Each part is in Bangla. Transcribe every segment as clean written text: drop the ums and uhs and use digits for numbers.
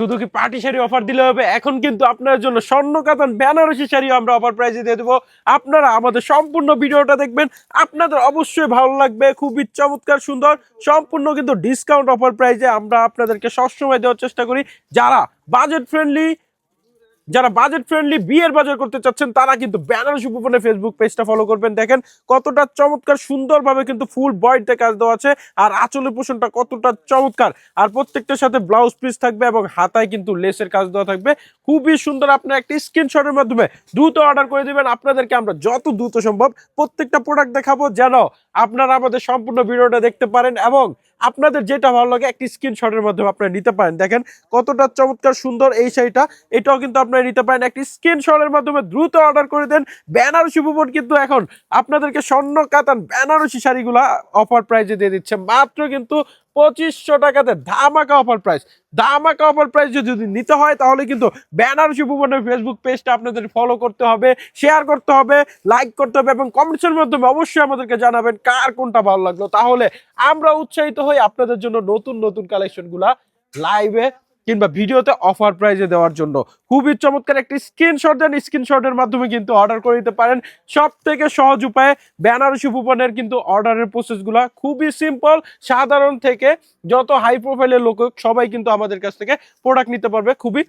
শুধু কি পার্টি শাড়ি অফার দিলে হবে? এখন কিন্তু আপনাদের জন্য স্বর্ণ কাতান বেনারসি শাড়ি আমরা অফার প্রাইসে দিয়ে দেবো। আপনারা আমাদের সম্পূর্ণ ভিডিওটা দেখবেন, আপনাদের অবশ্যই ভালো লাগবে। খুবই চমৎকার সুন্দর, সম্পূর্ণ কিন্তু ডিসকাউন্ট অফার প্রাইসে আমরা আপনাদেরকে সবসময় দেওয়ার চেষ্টা করি। যারা বাজেট ফ্রেন্ডলি বিয়ের বাজার করতে চাচ্ছেন তারা কিন্তু বেনারসি উপবনের ফেসবুক পেজটা ফলো করবেন। দেখেন কতটা চমৎকার সুন্দরভাবে কিন্তু ফুল বডিতে কাজ দেওয়া আছে, আর আঁচলের পোষণটা কতটা চমৎকার, আর প্রত্যেকটার সাথে ব্লাউজ পিস থাকবে এবং হাতায় কিন্তু লেসের কাজ দেওয়া থাকবে। খুবই সুন্দর। আপনার একটা স্ক্রিনশটের মাধ্যমে দ্রুত অর্ডার করে দিবেন। আপনাদেরকে আমরা যত দ্রুত সম্ভব প্রত্যেকটা প্রোডাক্ট দেখাবো, যেন আপনারা আমাদের সম্পূর্ণ ভিডিওটা দেখতে পারেন এবং আপনাদের যেটা ভালো লাগে একটি স্ক্রিনশটের মাধ্যমে আপনারা নিতে পারেন। দেখেন কতটা চমৎকার সুন্দর এই শাড়িটা, এটাও কিন্তু আপনারা নিতে পারেন একটি স্ক্রিনশটের মাধ্যমে। দ্রুত অর্ডার করে দেন। বেনারসি উপবন কিন্তু এখন আপনাদেরকে স্বর্ণ কাতান বেনারসি শাড়িগুলা অফার প্রাইসে দিয়ে দিচ্ছে মাত্র কিন্তু 2500 টাকাতে। ধামাকা অফার প্রাইস, ধামাকা অফার প্রাইস। যদি নিতে হয় তাহলে কিন্তু বেনারসি উপবনের ফেসবুক পেজটা আপনাদের ফলো করতে হবে, শেয়ার করতে হবে, লাইক করতে হবে এবং কমেন্টসের মাধ্যমে অবশ্যই আমাদেরকে জানাবেন কার কোনটা ভালো লাগলো। তাহলে আমরা উৎসাহিত হই আপনাদের জন্য নতুন নতুন কালেকশনগুলা লাইভে কিংবা ভিডিওতে অফার প্রাইজে দেওয়ার জন্য। খুবই চমৎকার একটি স্ক্রিনশট দেন, স্ক্রিনশটের মাধ্যমে কিন্তু অর্ডার করে দিতে পারেন। সব থেকে সহজ উপায়ে বেনারসি উপবনের কিন্তু অর্ডারের প্রসেসগুলা খুবই সিম্পল। সাধারণ থেকে যত হাই প্রোফাইলের লোক সবাই কিন্তু আমাদের কাছ থেকে প্রোডাক্ট নিতে পারবে খুবই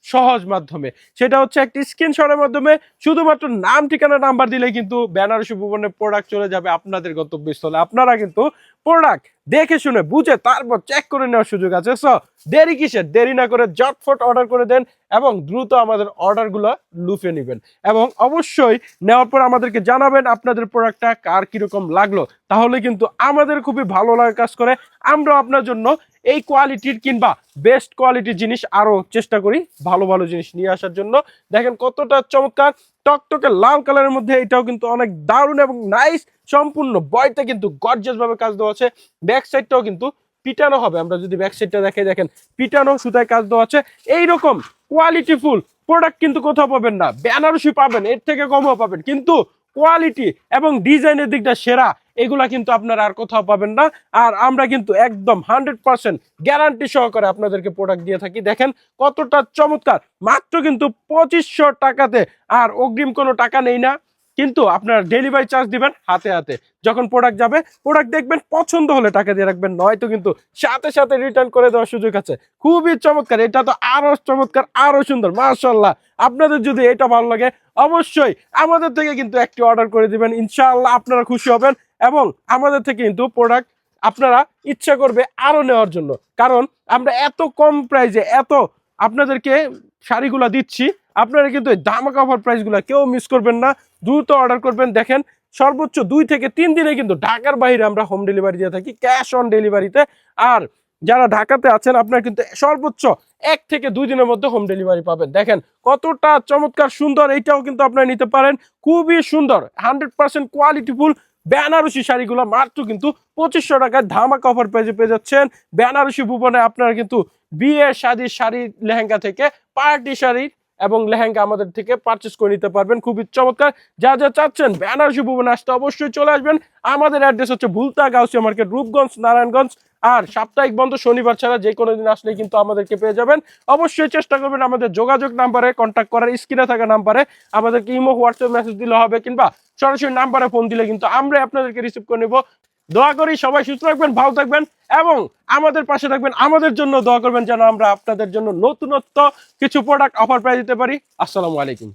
সহজ মাধ্যমে। সেটা হচ্ছে একটি স্ক্রিনশটের মাধ্যমে শুধুমাত্র নাম ঠিকানা নাম্বার দিলে কিন্তু বেনারসি উপবনের প্রোডাক্ট চলে যাবে আপনাদের গন্তব্যস্থলে। আপনারা কিন্তু প্রোডাক্ট দেখে শুনে বুঝে তারপর চেক করে নেওয়ার সুযোগ আছে। সো দেরি কিসের, দেরি না করে ঝটফট অর্ডার করে দেন এবং দ্রুত আমাদের অর্ডারগুলো লুফে নেবেন এবং অবশ্যই নেওয়ার পর আমাদেরকে জানাবেন আপনাদের প্রোডাক্টটা কার কিরকম লাগলো। তাহলে কিন্তু আমাদের খুবই ভালো লাগা কাজ করে। আমরা আপনার জন্য এই কোয়ালিটির কিংবা বেস্ট কোয়ালিটির জিনিস আরো চেষ্টা করি ভালো ভালো জিনিস নিয়ে আসার জন্য। দেখেন কতটা চমৎকার টকটকে লাল কালারের মধ্যে, এটাও কিন্তু অনেক দারুণ এবং নাইস। সম্পূর্ণ বডিতে কিন্তু গর্জিয়াস ভাবে কাজ দেওয়া আছে। ব্যাক সাইডটাও কিন্তু পিটানো হবে। আমরা যদি ব্যাক সাইডটা দেখে দেখেন পিটানো সুতায় কাজ দেওয়া আছে। এইরকম কোয়ালিটিফুল প্রোডাক্ট কিন্তু কোথাও পাবেন না। বেনারসি পাবেন, এর থেকে কমও পাবেন, কিন্তু কোয়ালিটি এবং ডিজাইনের দিকটা সেরা, এগুলা কিন্তু আপনারা আর কোথাও পাবেন না। আর আমরা কিন্তু একদম 100% গ্যারান্টি সহকারে আপনাদেরকে প্রোডাক্ট দিয়ে থাকি। দেখেন কতটা চমৎকার, মাত্র কিন্তু 2500 টাকাতে। আর অগ্রিম কোনো টাকা নেই না, কিন্তু আপনারা ডেলিভারি চার্জ দিবেন হাতে হাতে। যখন প্রোডাক্ট যাবে, প্রোডাক্ট দেখবেন, পছন্দ হলে টাকা দিয়ে রাখবেন, নয়তো কিন্তু সাথে সাথে রিটার্ন করে দেওয়ার সুযোগ আছে। খুবই চমৎকার, এটা তো আরো চমৎকার, আরো সুন্দর, মাশাআল্লাহ। আপনাদের যদি এটা ভালো লাগে অবশ্যই আমাদের থেকে কিন্তু একটি অর্ডার করে দিবেন, ইনশাআল্লাহ আপনারা খুশি হবেন এবং আমাদের থেকে কিন্তু প্রোডাক্ট আপনারা ইচ্ছা করবে আরো নেওয়ার জন্য। কারণ আমরা এত কম প্রাইসে এত আপনাদেরকে শাড়িগুলা দিচ্ছি, আপনারা কিন্তু এই ধামাকা অফার প্রাইসগুলো কেউ মিস করবেন না। দ্রুত অর্ডার করবেন। দেখেন সর্বোচ্চ 2 থেকে 3 দিনে কিন্তু ঢাকার বাইরে আমরা হোম ডেলিভারি দিয়ে থাকি, ক্যাশ অন ডেলিভারিতে। আর যারা ঢাকাতে আছেন আপনারা কিন্তু সর্বোচ্চ 1 থেকে 2 দিনের মধ্যে হোম ডেলিভারি পাবেন। দেখেন কতটা চমৎকার সুন্দর, এইটাও কিন্তু আপনারা নিতে পারেন। খুবই সুন্দর 100% কোয়ালিটিফুল বেনারসি শাড়িগুলো মাত্র কিন্তু 2500 টাকায় ধামাকা অফার প্রাইসে পেয়ে যাচ্ছেন। বেনারসি ভুবনে আপনারা কিন্তু বিয়ে শাদীর শাড়ি লেহেঙ্গা থেকে পার্টি শাড়ি এবং লেহেঙ্গা আমাদের থেকে পারচেস করে নিতে পারবেন। খুবই চমৎকার। যা যা চাচ্ছেন বেনারসি ভুবনে আসতে অবশ্যই চলে আসবেন। আমাদের অ্যাড্রেস হচ্ছে ভুলতা গাউসিয়া মার্কেট, রূপগঞ্জ, নারায়ণগঞ্জ। আর সাপ্তাহিক বন্ধ শনিবার ছাড়া যে কোনো দিন আসলে কিন্তু আমাদেরকে পেয়ে যাবেন। অবশ্যই চেষ্টা করবেন আমাদের যোগাযোগ নাম্বারে কন্ট্যাক্ট করার, স্ক্রিনে থাকা নাম্বারে আমাদেরকে ইমো, হোয়াটসঅ্যাপ মেসেজ দিলে হবে, কিংবা সরাসরি নাম্বারে ফোন দিলে কিন্তু আমরা আপনাদেরকে রিসিভ করে নেব। দোয়া করি সবাই সুস্থ থাকবেন, ভালো থাকবেন এবং আমাদের পাশে থাকবেন। আমাদের জন্য দোয়া করবেন যেন আমরা আপনাদের জন্য নতুনত্ব কিছু প্রোডাক্ট অফার প্রাইস দিতে পারি। আসসালামু আলাইকুম।